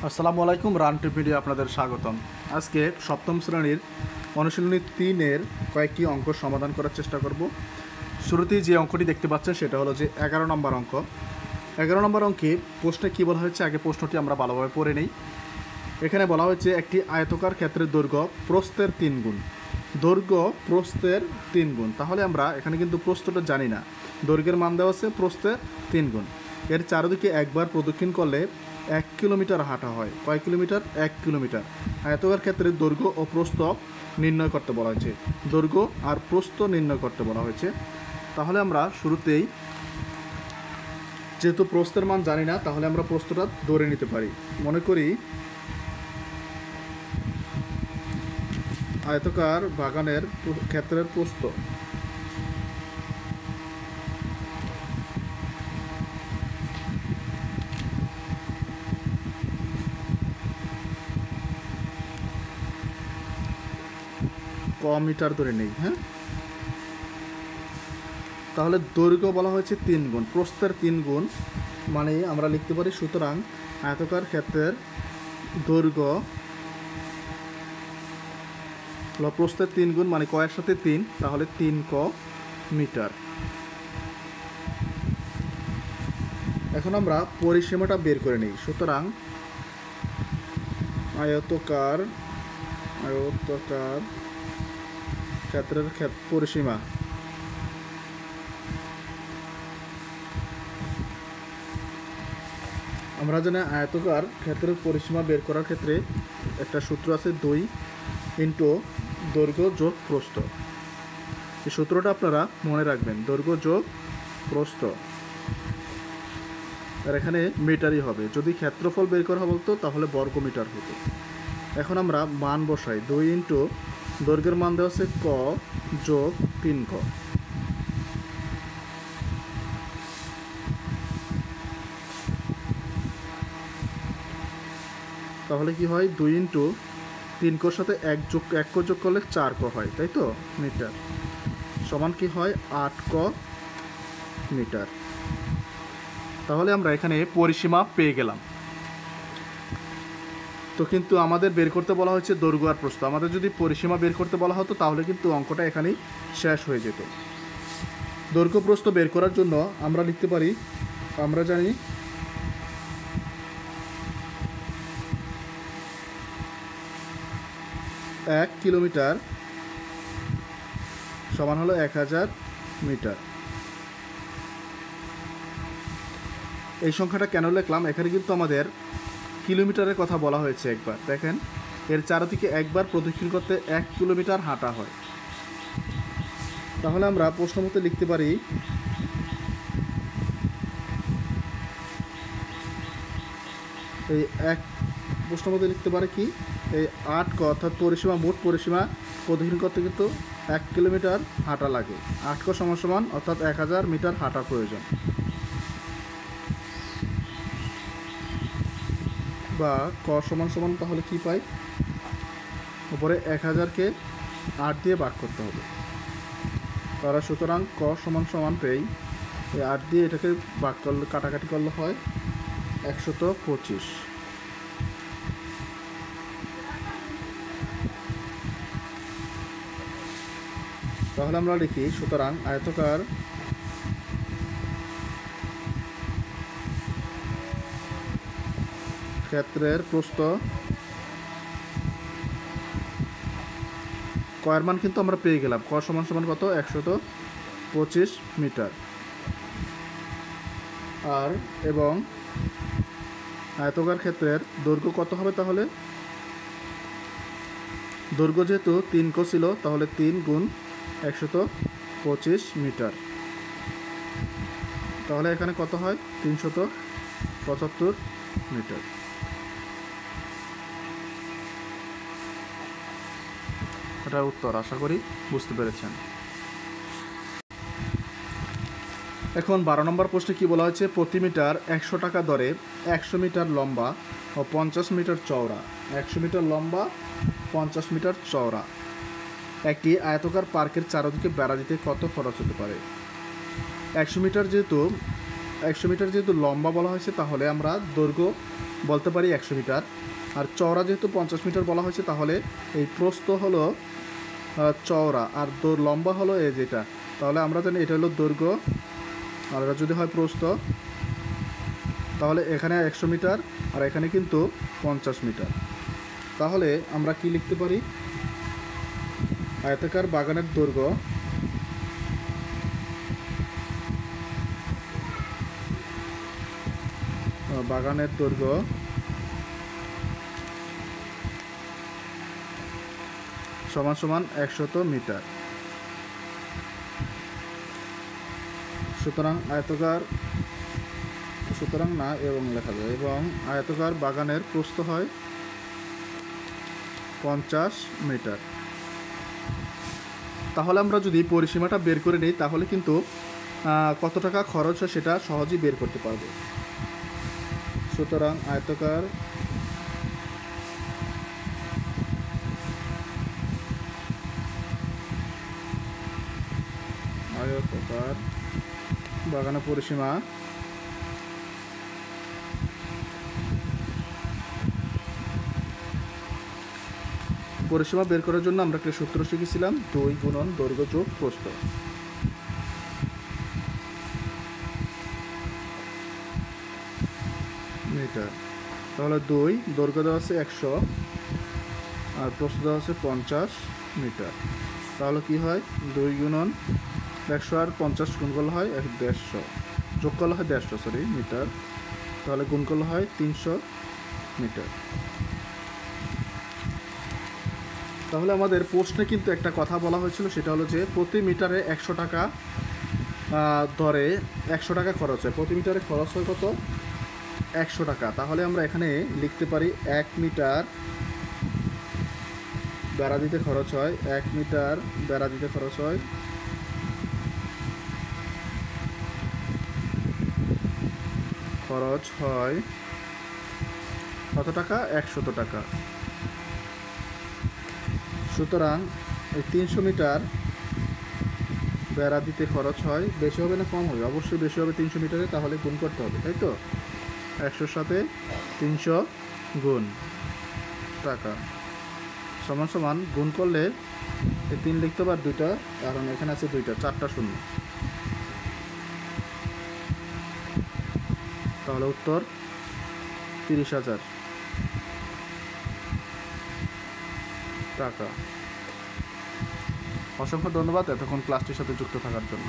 আসসালামু আলাইকুম। রানটিপ মিডিয়া আপনাদের স্বাগতম। আজকে সপ্তম শ্রেণীর অনুশীলনী 3-এর কয়েকটি অঙ্ক সমাধান করার চেষ্টা করব। শুরুতেই যে অঙ্কটি দেখতে পাচ্ছেন সেটা হলো যে 11 নম্বর অঙ্ক। 11 নম্বর অঙ্কে প্রশ্নে কী বলা হয়েছে, আগে প্রশ্নটি আমরা ভালোভাবে পড়ে নেই। এখানে বলা হয়েছে একটি আয়তকার ক্ষেত্রের দৈর্ঘ্য প্রস্থের 3 গুণ। দৈর্ঘ্য প্রস্থের 3 গুণ, তাহলে আমরা এখানে কিন্তু প্রস্থটা জানি না। দৈর্ঘ্যের মান দেওয়া আছে প্রস্থের 3 গুণ। এর চারদিকে একবার প্রদক্ষিণ করলে 1 কিলোমিটার হাঁটা হয়। কয় কিলোমিটার? 1 কিলোমিটার। আয়তকার ক্ষেত্রে দৈর্ঘ্য ও প্রস্থ নির্ণয় করতে বলা হয়েছে। দৈর্ঘ্য আর প্রস্থ নির্ণয় করতে বলা হয়েছে। তাহলে আমরা শুরুতেই যেহেতু প্রস্থের মান জানি না, তাহলে আমরা প্রস্থটা ধরে নিতে পারি। মনে করি আয়তকার বাগানের ক্ষেত্রের প্রস্থ ক মিটার ধরে নেই। হ্যাঁ, তাহলে দৈর্ঘ্য বলা হয়েছে 3 গুণ, প্রস্থের 3 গুণ, মানে আমরা লিখতে পারি সুতরাং আয়তকার ক্ষেত্রের দৈর্ঘ্য প্রস্থের 3 গুণ, মানে কয়ের সাথে 3, তাহলে 3 ক মিটার। এখন আমরা পরিসীমাটা বের করে নিই। সুতরাং আয়তকার ক্ষেত্রের পরিসীমা আমরা জানি আয়তকার ক্ষেত্রের পরিসীমা বের করার ক্ষেত্রে একটা সূত্র আছে, 2 ইন্টু দৈর্ঘ্য যোগ প্রস্থ। এই সূত্রটা আপনারা মনে রাখবেন, দৈর্ঘ্য যোগ প্রস্থ। আর এখানে মিটারই হবে। যদি ক্ষেত্রফল বের করা বলতো তাহলে বর্গ মিটার হতো। এখন আমরা মান বসাই। 2 ইন্টু দৈর্ঘ্যের মান দেওয়া আছে ক যোগ 3 ক। তাহলে কি হয়? 2 ইন্টু 3 কর সাথে 1 ক যোগ করলে 4 ক হয়, তাই তো? মিটার সমান কি হয়? 8 ক মিটার। তাহলে আমরা এখানে পরিসীমা পেয়ে গেলাম। তো কিন্তু আমাদের বের করতে বলা হয়েছে দৈর্ঘ্য আর প্রস্থ। আমাদের যদি পরিসীমা বের করতে বলা হতো তাহলে কিন্তু অঙ্কটা এখানেই শেষ হয়ে যেত। দৈর্ঘ্য প্রস্থ বের করার জন্য আমরা লিখতে পারি, আমরা জানি এক কিলোমিটার সমান হলো 1000 মিটার। এই সংখ্যাটা কেন লিখলাম? এখানে কিন্তু আমাদের কিলোমিটারের কথা বলা হয়েছে। একবার দেখেন, এর চারদিকে একবার প্রদক্ষিণ করতে 1 কিলোমিটার হাঁটা হয়। তাহলে আমরা প্রশ্ন মতে লিখতে পারি এই প্রশ্ন মতে লিখতে পারে কি, এই 8 ক অর্থাৎ পরিসীমা, মোট পরিসীমা প্রদক্ষিণ করতে কিন্তু 1 কিলোমিটার হাঁটা লাগে। 8 ক সমান অর্থাৎ 1000 মিটার হাঁটার প্রয়োজন। বা ক সমান তাহলে কি পাই? উপরে 1000-কে 8 দিয়ে ভাগ করতে হবে। তারা সুতরাং ক সমান পেই এই 8 দিয়ে এটাকে ভাগ করলে, কাটাকাটি করলে হয় 125। তাহলে আমরা লিখি, সুতরাং আয়তকার ক্ষেত্রের প্রস্থ কয়ের মান কিন্তু আমরা পেয়ে গেলাম। ক সমান কত? 125 মিটার। আর এবং আয়তকার ক্ষেত্রের দৈর্ঘ্য কত হবে? তাহলে দৈর্ঘ্য যেহেতু 3 ক ছিল, তাহলে 3 গুণ 125 মিটার। তাহলে এখানে কত হয়? 375 মিটার। এটার উত্তর। আশা করি বুঝতে পেরেছেন। এখন 12 নম্বর প্রশ্নে কি বলা হয়েছে? প্রতি মিটার 100 টাকা দরে 100 মিটার লম্বা ও 50 মিটার চওড়া, 100 মিটার লম্বা 50 মিটার চওড়া একটি আয়তকার পার্কের চারদিকে বেড়া দিতে কত খরচ হতে পারে? 100 মিটার যেহেতু 100 মিটার যেহেতু লম্বা বলা হয়েছে, তাহলে আমরা দৈর্ঘ্য বলতে পারি 100 মিটার। আর চওড়া যেহেতু 50 মিটার বলা হয়েছে, তাহলে এই প্রস্থ হলো চওড়া আর লম্বা হলো এই যেটা। তাহলে আমরা জানি এটা হলো দৈর্ঘ্য, আর এটা যদি হয় প্রস্থ, তাহলে এখানে 100 মিটার আর এখানে কিন্তু 50 মিটার। তাহলে আমরা কি লিখতে পারি? আয়তাকার বাগানের দৈর্ঘ্য সমান সমান 100 মিটার। সুতরাং না এবং লেখা যায়, এবং আয়তাকার বাগানের প্রস্থ হয় 50 মিটার। তাহলে আমরা যদি পরিসীমাটা বের করে নিই, তাহলে কিন্তু কত টাকা খরচ হয় সেটা সহজেই বের করতে পারবো। সুতরাং আয়তাকার বাগানের পরিসীমা বের করার জন্য আমরা একটা সূত্র শিখেছিলাম, 2 গুণন দৈর্ঘ্য যোগ প্রস্থ। মিটার, তাহলে 2 দৈর্ঘ্য দেওয়া আছে 100 আর প্রস্থ দেওয়া আছে 50 মিটার। তাহলে কি হয়? 2 গুণন 100 আর 50 গুণ করলে হয় 150, যোগ করলে হয় 150 মিটার, তাহলে গুণ করলে হয় 300 মিটার। তাহলে আমাদের প্রশ্নে কিন্তু একটা কথা বলা হয়েছিল, সেটা হলো যে প্রতি মিটারে 100 টাকা দরে 100 টাকা খরচ হয়। প্রতি মিটারে খরচ হয় কত? 100 টাকা। তাহলে আমরা এখানে লিখতে পারি 1 মিটার বেড়া দিতে খরচ হয়, 1 মিটার বেড়া দিতে খরচ হয় কত টাকা? 100 টাকা। সুতরাং এই 300 মিটার বেড়া দিতে খরচ হয়, বেশি হবে না কম হবে? অবশ্যই বেশি হবে 300 মিটারে, তাহলে গুণ করতে হবে, তাই তো? 100-র সাথে 300 গুণ টাকা সমান সমান, গুণ করলে এই 3 লিখতে পার 2টা, কারণ এখানে আছে 2টা, 4টা শূন্য। তাহলে উত্তর 30,000 টাকা। অসংখ্য ধন্যবাদ এতক্ষণ ক্লাসটির সাথে যুক্ত থাকার জন্য।